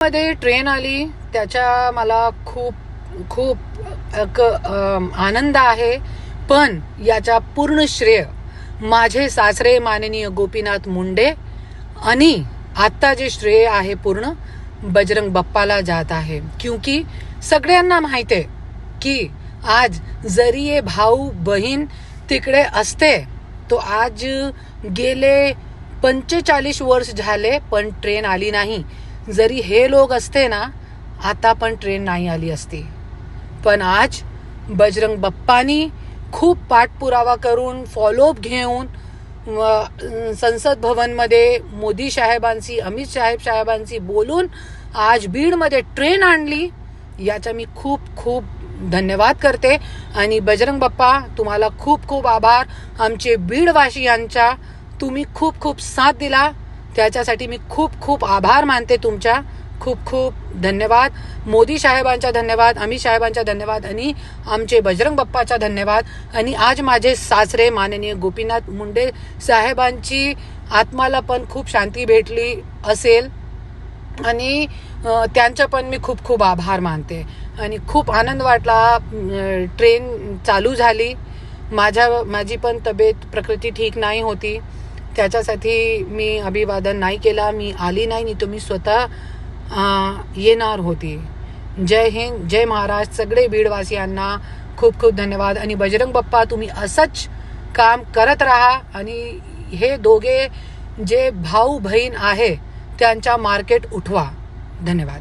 मध्ये ट्रेन आली त्याच्या मला खूप खूप आनंद आहे, पण याचा पूर्ण श्रेय माझे सासरे माननीय गोपीनाथ मुंडे आणि आता जे श्रेय आहे पूर्ण बजरंग बाप्पाला जात आहे. क्योंकि सगळ्यांना माहिती आहे की आज जरी ये भाऊ बहीण तिकडे असते तो आज गेले 45 वर्ष झाले पण ट्रेन आली नाही. जरी हे लोक असते ना आता पण ट्रेन नाही आली असती. पण आज बजरंग बाप्पानी खूप पाठपुरावा करून फॉलोअप घेऊन संसद भवन मध्ये मोदी साहेबांशी अमित साहेबांशी बोलून आज बीड मध्ये ट्रेन आणली. याचा मी खूप खूप धन्यवाद करते आणि बजरंग बाप्पा तुम्हाला खूप खूप आभार. आमचे बीडवासियांचा तुम्ही खूप खूप साथ दिला त्याच्यासाठी मी खूप खूप आभार मानते तुमचा. खूप खूप धन्यवाद. मोदी साहेबांचा धन्यवाद, अमित साहेबांचा धन्यवाद आणि आमचे बजरंग बाप्पाचा धन्यवाद. आणि आज माझे सासरे माननीय गोपीनाथ मुंडे साहेबांची आत्माला पण खूप शांती भेटली असेल आणि त्यांचा पण मी खूप खूप आभार मानते आणि खूप आनंद वाटला. ट्रेन चालू झाली. माझी पण तब्येत प्रकृती ठीक नाही होती त्याच्यासाठी मी अभिवादन नाही केला. मी आली नाही तर मी स्वतः येणार होती. जय हिंद, जय महाराष्ट्र. सगळे बीडवासियांना खूप खूप धन्यवाद आणि बजरंग बाप्पा तुम्ही असंच काम करत राहा आणि हे दोघे जे भाऊ बहीण आहे त्यांचा मार्केट उठवा. धन्यवाद.